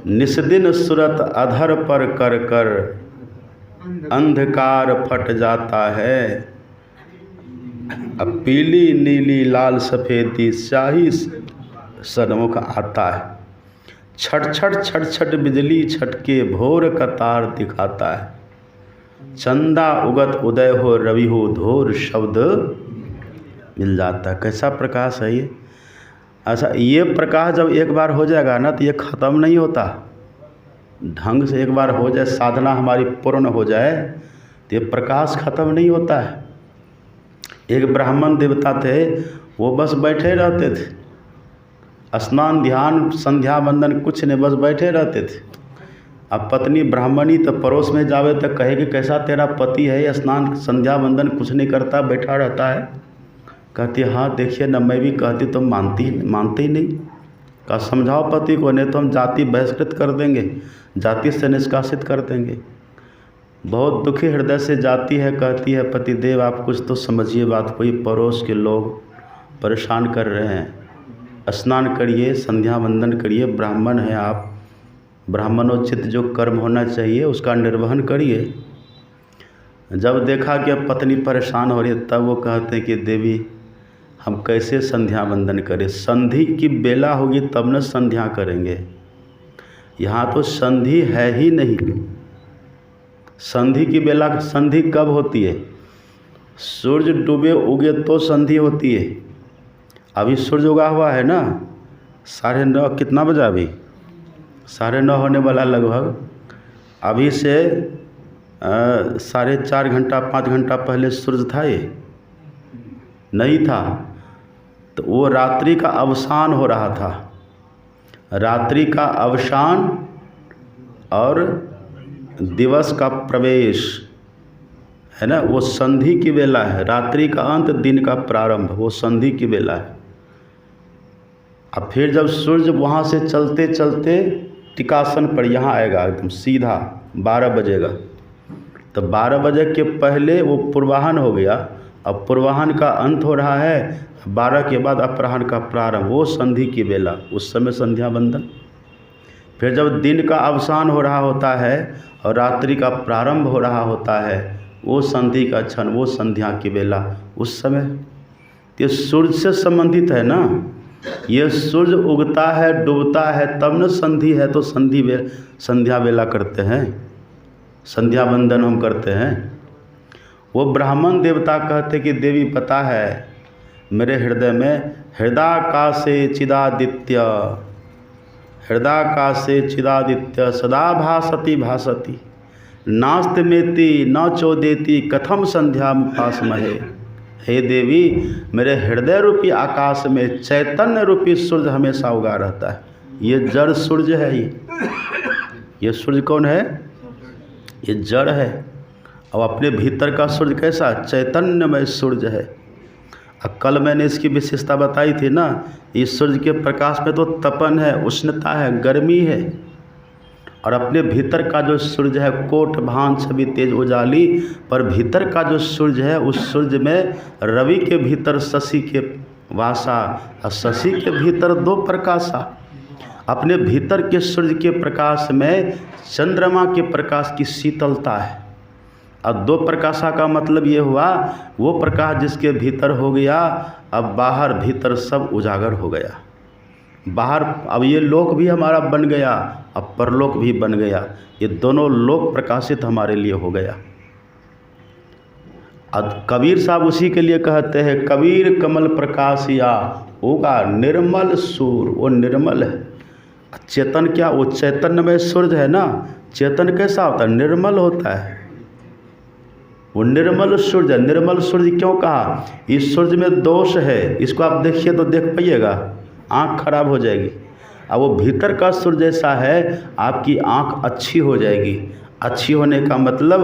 निस्दिन सुरत अधर पर कर कर अंधकार फट जाता है। अब पीली नीली लाल सफ़ेदी स्याही सन्मुख आता है। छट छट छट छट बिजली छटके भोर का तार दिखाता है। चंदा उगत उदय हो रवि हो धोर शब्द मिल जाता है। कैसा प्रकाश है ये? अच्छा, ये प्रकाश जब एक बार हो जाएगा ना तो ये ख़त्म नहीं होता। ढंग से एक बार हो जाए, साधना हमारी पूर्ण हो जाए तो ये प्रकाश ख़त्म नहीं होता है। एक ब्राह्मण देवता थे, वो बस बैठे रहते थे, स्नान ध्यान संध्या वंदन कुछ नहीं, बस बैठे रहते थे। अब पत्नी ब्राह्मणी तो पड़ोस में जावे तो कहेगी कैसा तेरा पति है, स्नान संध्या वंदन कुछ नहीं करता, बैठा रहता है। कहती हाँ देखिए ना, मैं भी कहती तो मानते ही नहीं। कहा समझाओ पति को, नहीं तो हम जाति बहिष्कृत कर देंगे, जाति से निष्कासित कर देंगे। बहुत दुखी हृदय से जाती है, कहती है पति देव आप कुछ तो समझिए बात, कोई पड़ोस के लोग परेशान कर रहे हैं, स्नान करिए संध्या वंदन करिए, ब्राह्मण हैं आप, ब्राह्मणोचित जो कर्म होना चाहिए उसका निर्वहन करिए। जब देखा कि पत्नी परेशान हो रही है तब वो कहते हैं कि देवी हम कैसे संध्या वंदन करें, संधि की बेला होगी तब न संध्या करेंगे, यहाँ तो संधि है ही नहीं। संधि की बेला, संधि कब होती है? सूर्य डूबे उगे तो संधि होती है। अभी सूर्य उगा हुआ है ना, 9:30 कितना बजा अभी? 9:30 होने वाला लगभग। अभी से 4.5 घंटा 5 घंटा पहले सूरज था, ये नहीं था। तो वो रात्रि का अवसान हो रहा था, रात्रि का अवसान और दिवस का प्रवेश है ना, वो संधि की बेला है। रात्रि का अंत, दिन का प्रारंभ, वो संधि की बेला है। अब फिर जब सूर्य वहाँ से चलते चलते टिकासन पर यहाँ आएगा, एकदम सीधा 12 बजेगा। तो 12 बजे के पहले वो पूर्वाहन हो गया, अब पूर्वाहन का अंत हो रहा है, 12 के बाद अपराह्न का प्रारंभ, वो संधि की बेला, उस समय संध्या बंदन। फिर जब दिन का अवसान हो रहा होता है और रात्रि का प्रारंभ हो रहा होता है, वो संधि का क्षण, वो संध्या की बेला, उस समय। ये सूर्य से संबंधित है ना, ये सूर्य उगता है डूबता है तब न संधि है, तो संध्या बेला करते हैं, संध्या बंदन हम करते हैं। वो ब्राह्मण देवता कहते कि देवी पता है मेरे हृदय में हृदयाकाशे चिदादित्य, हृदयाकाशे चिदादित्य सदा भासति भासति, नास्तमेति न चोदेति कथम संध्यामुपासमहे। हे देवी, मेरे हृदय रूपी आकाश में चैतन्य रूपी सूर्य हमेशा उगा रहता है। ये जड़ सूर्य है, ये सूर्य कौन है? ये जड़ है। और अपने भीतर का सूर्य कैसा? चैतन्यमय सूर्य है। और कल मैंने इसकी विशेषता बताई थी ना, इस सूर्य के प्रकाश में तो तपन है, उष्णता है, गर्मी है। और अपने भीतर का जो सूर्य है कोट भान छवि तेज उजाली, पर भीतर का जो सूर्य है उस सूर्य में रवि के भीतर शशि के वासा और शशि के भीतर 2 प्रकाशा। अपने भीतर के सूर्य के प्रकाश में चंद्रमा के प्रकाश की शीतलता है। अब 2 प्रकाशा का मतलब ये हुआ, वो प्रकाश जिसके भीतर हो गया, अब बाहर भीतर सब उजागर हो गया। बाहर अब ये लोक भी हमारा बन गया, अब परलोक भी बन गया। ये दोनों लोक प्रकाशित हमारे लिए हो गया। अब कबीर साहब उसी के लिए कहते हैं, कबीर कमल प्रकाशिया होगा निर्मल सूर। वो निर्मल है। चेतन क्या? वो चैतन्यमय सूर्य है ना। चेतन कैसा होता है? निर्मल होता है। वो निर्मल सूर्य। निर्मल सूर्य क्यों कहा? इस सूर्य में दोष है, इसको आप देखिए तो देख पाइएगा, आँख खराब हो जाएगी। अब वो भीतर का सूर्य जैसा है, आपकी आँख अच्छी हो जाएगी। अच्छी होने का मतलब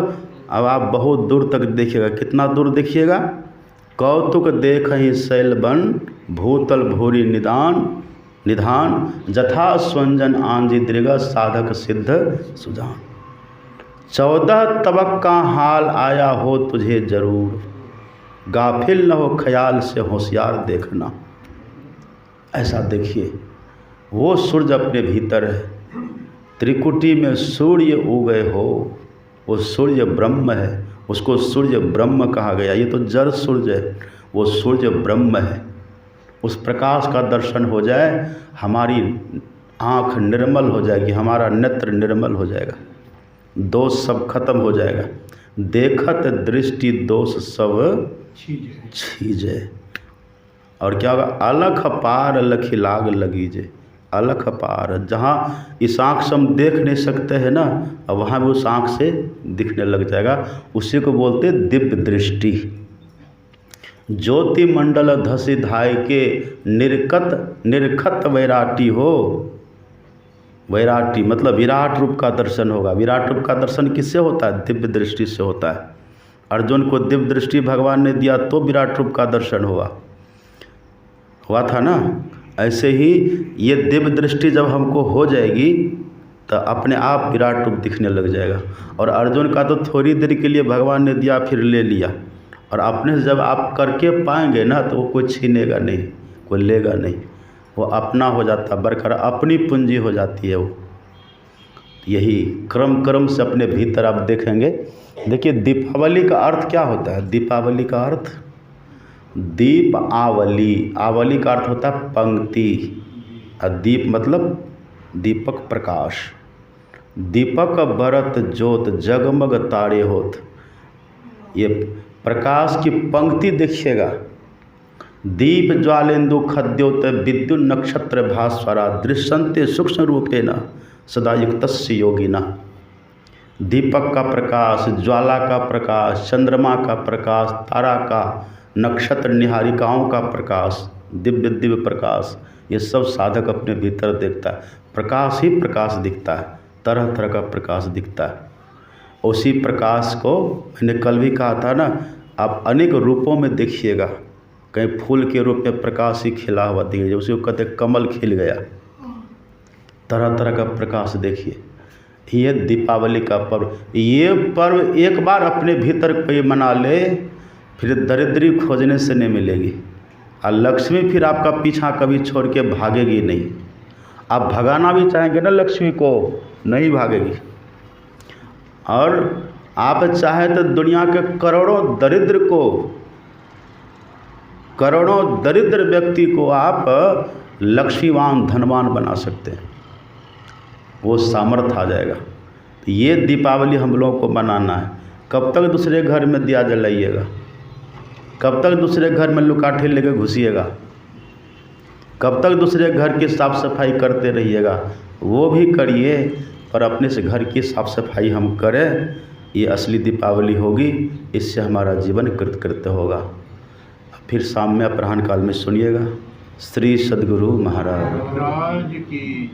अब आप बहुत दूर तक देखिएगा। कितना दूर देखिएगा? कौतुक देखहि शैलबन भूतल भूरि निधान जथा स्वंजन आंजी दृग साधक सिद्ध सुजान। 14 तबक का हाल आया हो तुझे जरूर, गाफिल न हो ख्याल से होशियार देखना। ऐसा देखिए, वो सूर्य अपने भीतर है। त्रिकुटी में सूर्य उगे हो, वो सूर्य ब्रह्म है, उसको सूर्य ब्रह्म कहा गया। ये तो जड़ सूर्य है, वो सूर्य ब्रह्म है। उस प्रकाश का दर्शन हो जाए, हमारी आँख निर्मल हो जाएगी, हमारा नेत्र निर्मल हो जाएगा, दोष सब खत्म हो जाएगा। देखत दृष्टि दोष सब छीजे। और क्या होगा? अलख पार लखी लाग लगीजे। अलख पार, जहाँ इस आँख से हम देख नहीं सकते हैं ना, अब वहाँ भी उस आँख से दिखने लग जाएगा। उसी को बोलते दिव्य दृष्टि। ज्योति मंडल धसी धाय के निरखत वैराटी हो। वैराटी मतलब विराट रूप का दर्शन होगा। विराट रूप का दर्शन किससे होता है? दिव्य दृष्टि से होता है। अर्जुन को दिव्य दृष्टि भगवान ने दिया तो विराट रूप का दर्शन हुआ था ना। ऐसे ही ये दिव्य दृष्टि जब हमको हो जाएगी तो अपने आप विराट रूप दिखने लग जाएगा। और अर्जुन का तो थोड़ी देर के लिए भगवान ने दिया, फिर ले लिया। और अपने से जब आप करके पाएंगे ना, तो वो कोई छीनेगा नहीं, कोई लेगा नहीं, वो अपना हो जाता, बरकरार अपनी पूंजी हो जाती है वो। यही क्रम से अपने भीतर आप देखेंगे। देखिए, दीपावली का अर्थ क्या होता है? दीपावली का अर्थ दीप आवली। आवली का अर्थ होता है पंक्ति, और दीप मतलब दीपक प्रकाश। दीपक बरत ज्योत जगमग तारे होत। ये प्रकाश की पंक्ति देखिएगा। दीप ज्वालेन्दु खद्योत विद्युत नक्षत्र भास्वरा दृश्यन्ते सूक्ष्म रूपेण सदा युक्तस्य योगिनः। दीपक का प्रकाश, ज्वाला का प्रकाश, चंद्रमा का प्रकाश, तारा का, नक्षत्र निहारिकाओं का प्रकाश, दिव्य दिव्य प्रकाश, ये सब साधक अपने भीतर देखता है। प्रकाश ही प्रकाश दिखता है, तरह तरह का प्रकाश दिखता है। उसी प्रकाश को मैंने कल भी कहा था ना, आप अनेक रूपों में देखिएगा। कहीं फूल के रूप में प्रकाश ही खिला हुआ दिखेगा, उसी को कहते कमल खिल गया। तरह तरह का प्रकाश देखिए। ये दीपावली का पर्व, ये पर्व एक बार अपने भीतर कोई मना ले, फिर दरिद्री खोजने से नहीं मिलेगी, और लक्ष्मी फिर आपका पीछा कभी छोड़ के भागेगी नहीं। आप भगाना भी चाहेंगे ना लक्ष्मी को, नहीं भागेगी। और आप चाहे तो दुनिया के करोड़ों दरिद्र व्यक्ति को आप लक्ष्मीवान धनवान बना सकते हैं, वो सामर्थ्य आ जाएगा। तो ये दीपावली हम लोगों को मनाना है। कब तक दूसरे घर में दिया जलाइएगा? कब तक दूसरे घर में लुकाठी लेकर घुसिएगा? कब तक दूसरे घर की साफ़ सफाई करते रहिएगा? वो भी करिए, पर अपने से घर की साफ़ सफाई हम करें। ये असली दीपावली होगी, इससे हमारा जीवन कृतकृत्य होगा। फिर शाम में अपराह्न काल में सुनिएगा। श्री सद्गुरु महाराज राज की